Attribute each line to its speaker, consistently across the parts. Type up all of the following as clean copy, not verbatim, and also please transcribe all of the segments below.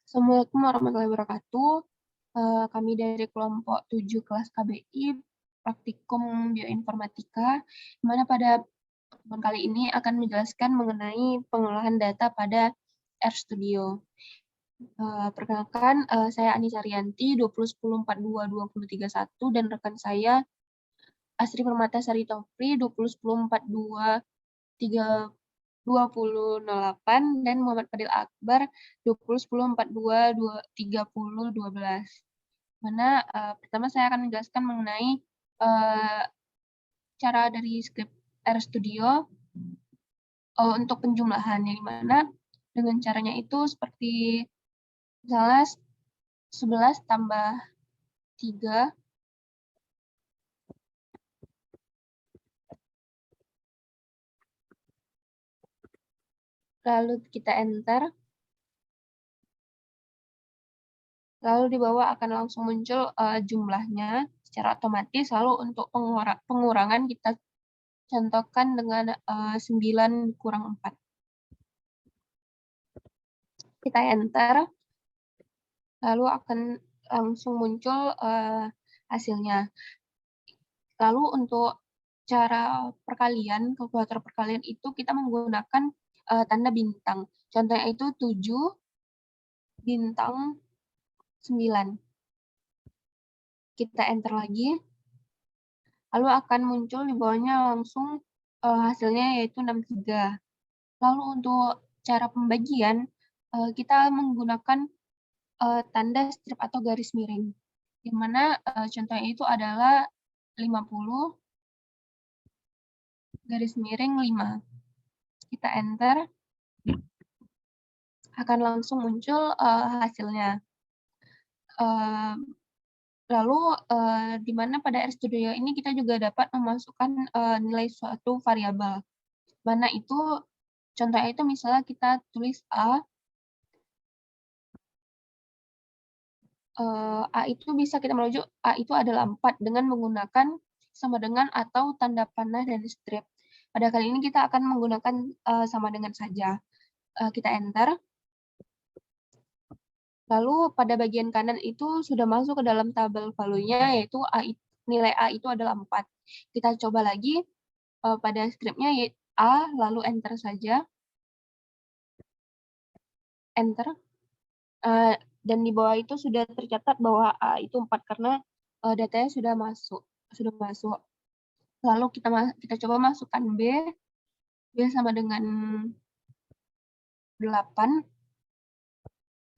Speaker 1: Assalamualaikum warahmatullahi wabarakatuh. Kami dari kelompok 7 kelas KBI Praktikum Bioinformatika, di mana pada pertemuan kali ini akan menjelaskan mengenai pengolahan data pada RStudio. Perkenalkan, saya Anissa Rianti, 2010422031, dan rekan saya Asri Permatasari Topri, 2010423008, dan Muhammad Fadil Akbar 2010423012. Mana pertama saya akan menjelaskan mengenai cara dari script RStudio untuk penjumlahan, yang dimana dengan caranya itu seperti misalnya 11 tambah 3, lalu kita enter, lalu di bawah akan langsung muncul jumlahnya secara otomatis. Lalu untuk pengurangan kita contohkan dengan 9 kurang 4. Kita enter, lalu akan langsung muncul hasilnya. Lalu untuk cara perkalian, kalkulator perkalian itu kita menggunakan tanda bintang. Contohnya itu 7 bintang 9. Kita enter lagi, lalu akan muncul di bawahnya langsung hasilnya yaitu 63. Lalu untuk cara pembagian, kita menggunakan tanda strip atau garis miring, di mana contohnya itu adalah 50 garis miring 5. Kita enter, akan langsung muncul hasilnya. Lalu di mana pada RStudio ini kita juga dapat memasukkan nilai suatu variabel. Mana itu contohnya itu misalnya kita tulis A itu bisa kita merujuk A itu adalah 4 dengan menggunakan sama dengan atau tanda panah dan strip. Pada kali ini kita akan menggunakan sama dengan saja. Kita enter. Lalu pada bagian kanan itu sudah masuk ke dalam tabel value-nya, yaitu nilai A itu adalah 4. Kita coba lagi pada script-nya yaitu A, lalu enter saja. Enter. Dan di bawah itu sudah tercatat bahwa A itu 4 karena datanya sudah masuk. Lalu kita coba masukkan B sama dengan 8.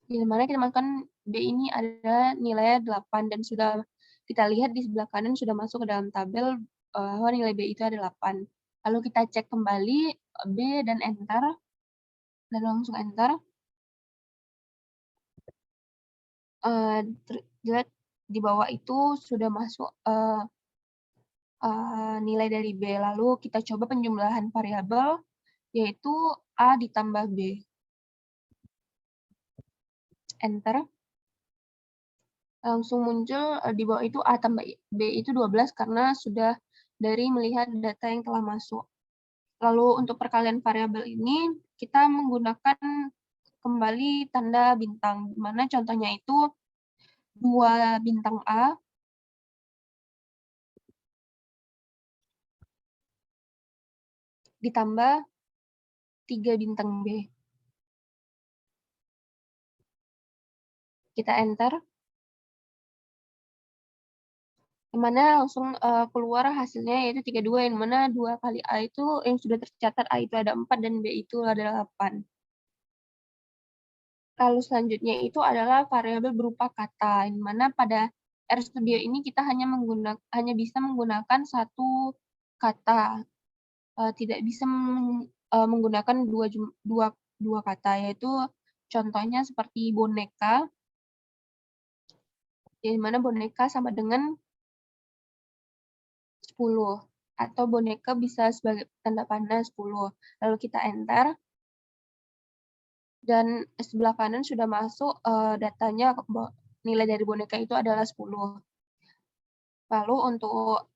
Speaker 1: Di mana kita masukkan B ini ada nilainya 8 dan sudah kita lihat di sebelah kanan sudah masuk ke dalam tabel bahwa nilai B itu ada 8. Lalu kita cek kembali B dan enter, dan langsung enter. Lihat di bawah itu sudah masuk nilai dari B. Lalu kita coba penjumlahan variabel, yaitu A ditambah B. Enter. Langsung muncul di bawah itu A tambah B itu 12 karena sudah dari melihat data yang telah masuk. Lalu untuk perkalian variabel ini, kita menggunakan kembali tanda bintang, di mana contohnya itu 2 bintang A ditambah 3 bintang B. Kita enter. Yang mana langsung keluar hasilnya yaitu 32, yang mana 2 kali A itu yang sudah tercatat A itu ada 4 dan B itu adalah 8. Lalu selanjutnya itu adalah variabel berupa kata, yang mana pada RStudio ini kita hanya bisa menggunakan satu kata, tidak bisa menggunakan dua kata, yaitu contohnya seperti boneka, yang mana boneka sama dengan 10, atau boneka bisa sebagai tanda panah 10. Lalu kita enter, dan sebelah kanan sudah masuk datanya, nilai dari boneka itu adalah 10. Lalu untuk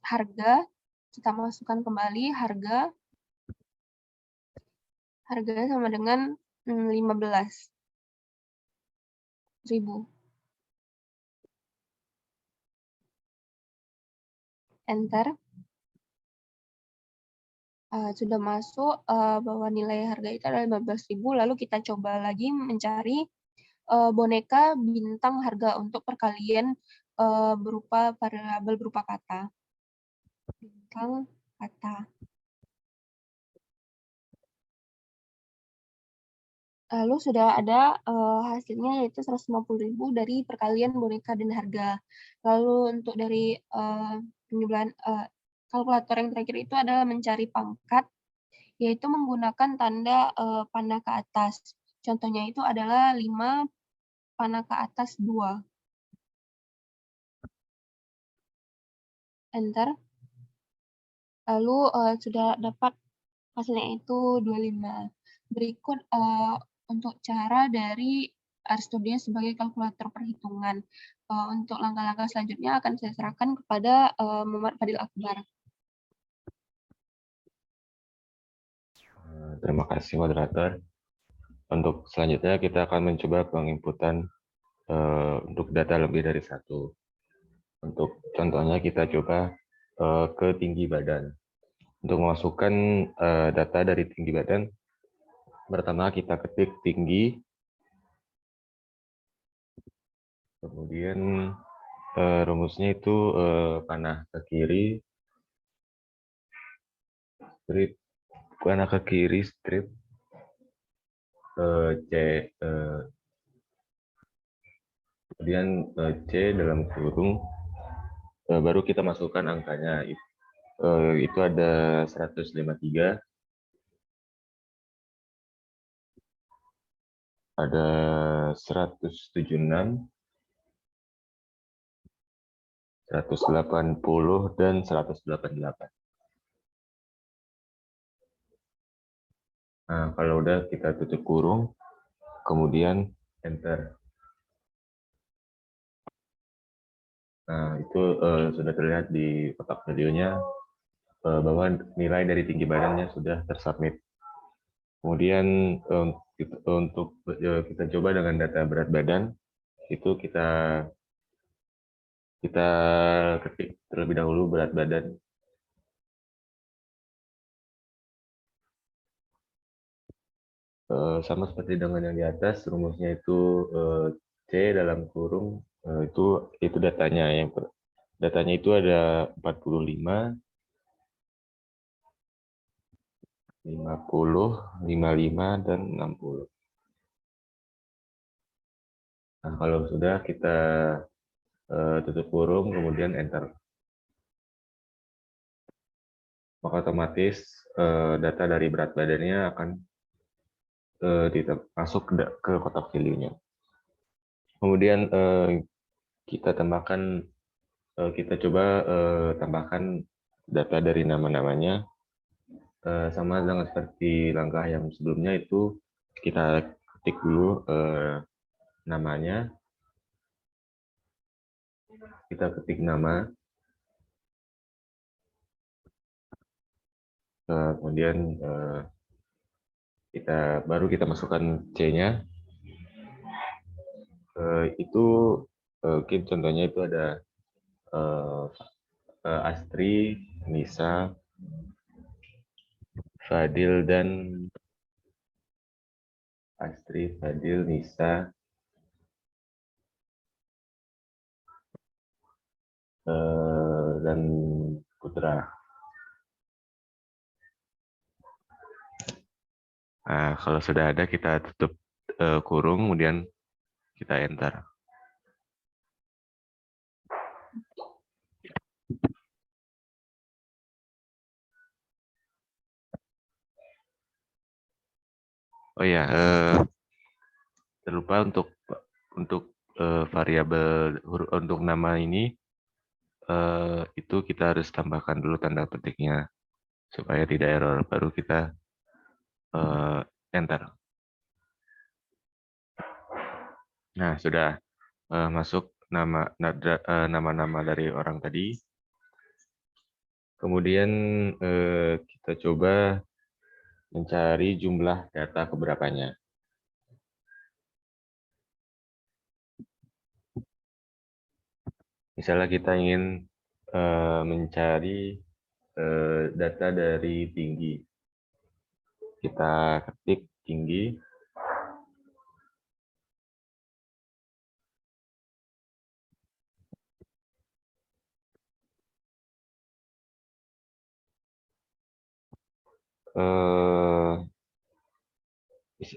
Speaker 1: harga, kita masukkan kembali harga sama dengan 15. 15.000. Enter. Sudah masuk bahwa nilai harga itu adalah 15.000, lalu kita coba lagi mencari boneka bintang harga untuk perkalian berupa variabel berupa kata. Bintang kata. Lalu sudah ada hasilnya yaitu 150.000 dari perkalian boneka dan harga. Lalu untuk dari penjumlahan kalkulator yang terakhir itu adalah mencari pangkat, yaitu menggunakan tanda panah ke atas. Contohnya itu adalah 5 panah ke atas 2. Enter. Lalu sudah dapat hasilnya itu 25. Berikut untuk cara dari RStudio sebagai kalkulator perhitungan. Untuk langkah-langkah selanjutnya akan saya serahkan kepada Muhammad Fadil Akbar.
Speaker 2: Terima kasih moderator. Untuk selanjutnya kita akan mencoba penginputan untuk data lebih dari satu. Untuk contohnya kita coba ke tinggi badan. Untuk memasukkan data dari tinggi badan, pertama kita ketik tinggi, kemudian rumusnya itu panah ke kiri, strip, panah ke kiri, strip, C, kemudian C dalam kurung, baru kita masukkan angkanya. Itu ada 153, ada 176, 180, dan 188. Nah, kalau udah kita tutup kurung, kemudian enter. Nah, itu sudah terlihat di kotak videonya bahwa nilai dari tinggi badannya sudah tersubmit. Kemudian untuk kita coba dengan data berat badan, itu kita ketik terlebih dahulu berat badan. Sama seperti dengan yang di atas, rumusnya itu C dalam kurung, itu datanya. Datanya itu ada 45, 50, 55, dan 60. Nah, kalau sudah kita tutup kurung, kemudian enter. Maka otomatis data dari berat badannya akan masuk ke kotak value-nya. Kemudian kita tambahkan, kita coba tambahkan data dari nama-namanya. Sama dengan seperti langkah yang sebelumnya, itu kita ketik dulu namanya, kita ketik nama, kemudian baru kita masukkan C-nya. Itu contohnya itu ada Astri, Nisa, Fadil, dan Astri, Fadil, Nisa, dan Putra. Nah, kalau sudah ada, kita tutup kurung, kemudian kita enter. Oh ya, terlupa untuk variabel untuk nama ini, itu kita harus tambahkan dulu tanda petiknya supaya tidak error. Baru kita enter. Nah, sudah masuk nama-nama dari orang tadi. Kemudian kita coba mencari jumlah data keberapanya. Misalnya kita ingin mencari data dari tinggi. Kita ketik tinggi.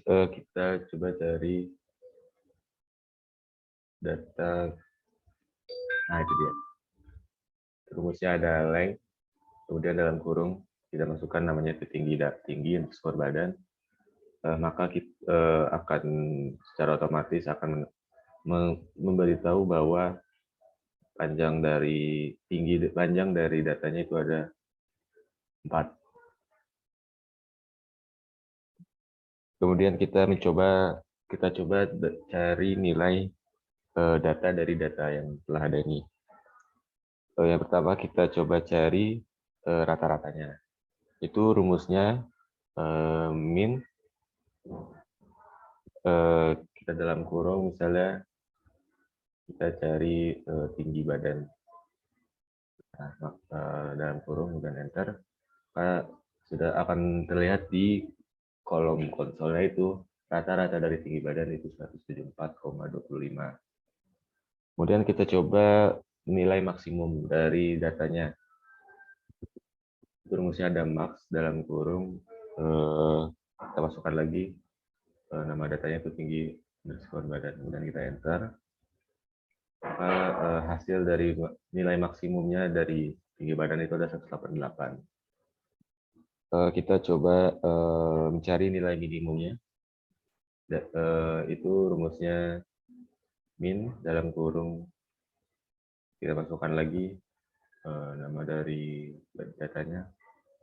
Speaker 2: Kita coba cari data. Nah, itu dia. Rumusnya ada length, kemudian dalam kurung kita masukkan namanya itu tinggi underscore badan. Maka kita akan secara otomatis akan memberitahu bahwa panjang dari datanya itu ada 4. Kemudian kita coba cari nilai data dari data yang telah ada ini. Yang pertama kita coba cari rata-ratanya. Itu rumusnya min kita dalam kurung misalnya kita cari tinggi badan. Nah, dalam kurung dan enter, sudah akan terlihat di kolom konsolnya itu rata-rata dari tinggi badan itu 174,25. Kemudian kita coba nilai maksimum dari datanya. Rumusnya ada max dalam kurung, kita masukkan lagi nama datanya itu tinggi underscore badan, kemudian kita enter. Maka hasil dari nilai maksimumnya dari tinggi badan itu ada 188. Kita coba mencari nilai minimumnya. Itu rumusnya min dalam kurung, kita masukkan lagi nama dari datanya,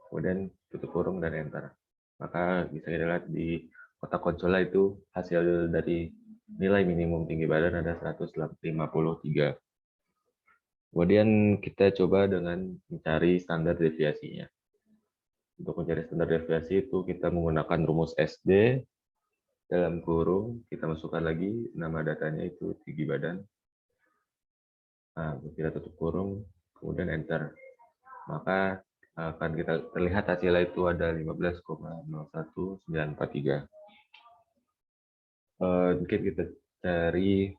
Speaker 2: kemudian tutup kurung dan enter. Maka bisa kita lihat di kotak konsola itu hasil dari nilai minimum tinggi badan ada 153. Kemudian kita coba dengan mencari standar deviasinya. Untuk mencari standar deviasi itu kita menggunakan rumus SD dalam kurung, kita masukkan lagi nama datanya itu tinggi badan. Nah, kita tutup kurung, kemudian enter. Maka akan kita terlihat hasilnya itu ada 15,01943. Mungkin kita cari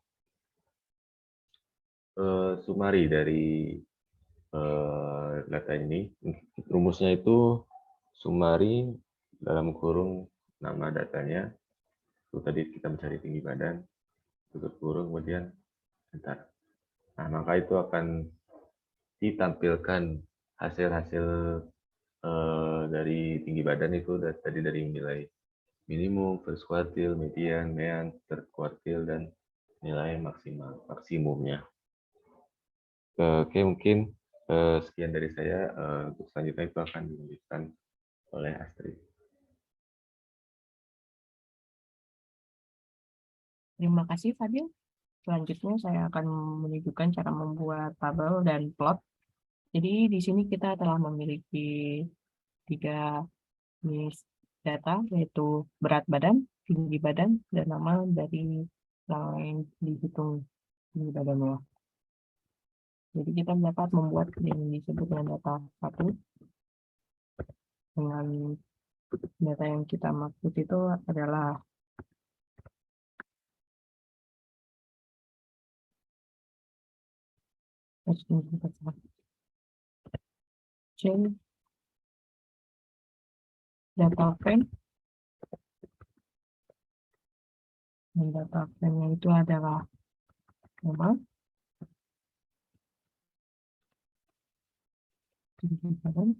Speaker 2: summary dari data ini. Rumusnya itu summary dalam kurung nama datanya. Itu tadi kita mencari tinggi badan, tutup kurung, kemudian enter. Nah, maka itu akan ditampilkan hasil-hasil dari tinggi badan itu tadi dari nilai minimum, first quartile, median, mean, third quartile, dan nilai maksimumnya. Oke, mungkin sekian dari saya. Untuk selanjutnya itu akan dilanjutkan oleh Astrid.
Speaker 3: Terima kasih, Fadil. Selanjutnya saya akan menunjukkan cara membuat tabel dan plot. Jadi di sini kita telah memiliki 3 jenis data, yaitu berat badan, tinggi badan, dan nama dari yang dihitung tinggi badannya. Jadi kita dapat membuat yang disebut dengan data 1. Dengan data yang kita maksud itu adalah C data frame, dan data frame-nya itu adalah nama, tinggi badan,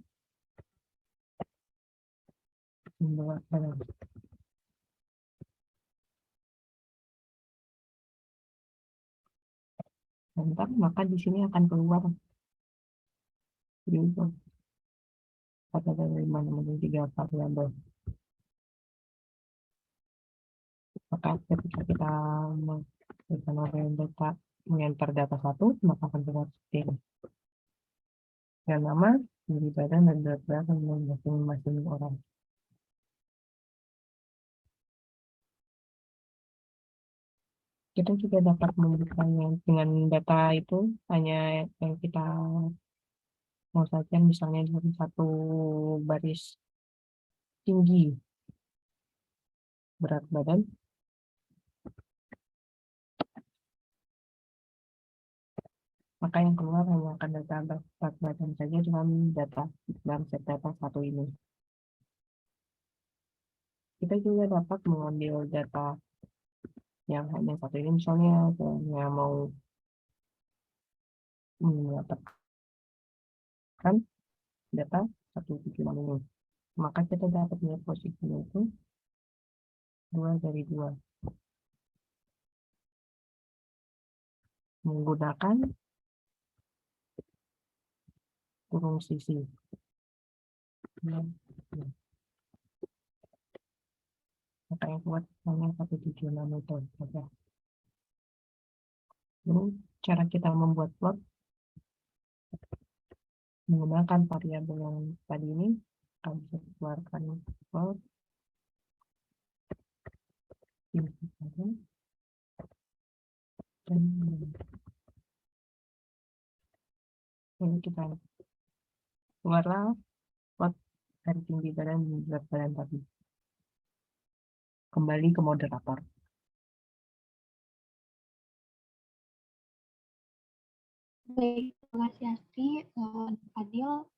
Speaker 3: dan berat badan. Bentar, maka di sini akan keluar data dari mana-mana 3 variabel. Maka ketika kita menggunakan data mengantar data 1, maka akan keluar seperti ini. Dan nama, tinggi badan, dan berat badan masing-masing orang. Kita juga dapat membukanya dengan data itu hanya yang kita mau sajikan, misalnya dari satu baris tinggi berat badan, maka yang keluar hanya akan data berat badan saja dengan data dalam set data satu ini. Kita juga dapat mengambil data yang hanya satu ini, misalnya saya mau mendapatkan data 176 ini, maka kita dapatnya posisinya itu 2 dari 2 menggunakan kurung sisi. Maka yang kuat hanya 176 itu saja. Lalu cara kita membuat plot menggunakan variabel yang tadi ini, kami bisa keluarkan plot ini saja, dan ini kita keluarlah plot dari tinggi badan dan berat badan tadi. Kembali ke moderator.
Speaker 1: Baik, terima kasih Asti, Fadil.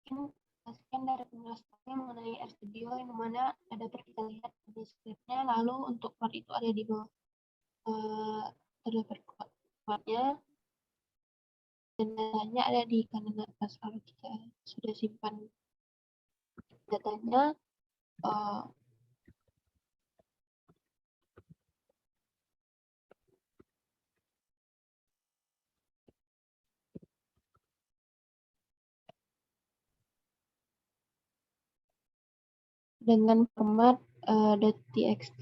Speaker 1: Mungkin sekian dari penjelasannya mengenai RStudio, yang mana ada kita lihat di scriptnya, lalu untuk plot itu ada di bawah terdapat plotnya, dan datanya ada di kanan atas. Kalau kita sudah simpan datanya, dengan format .txt.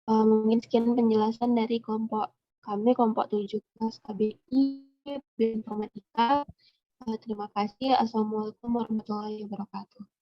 Speaker 1: Mungkin sekian penjelasan dari kelompok kami, kelompok 7 kelas KBI Bioinformatika. Terima kasih. Assalamualaikum warahmatullahi wabarakatuh.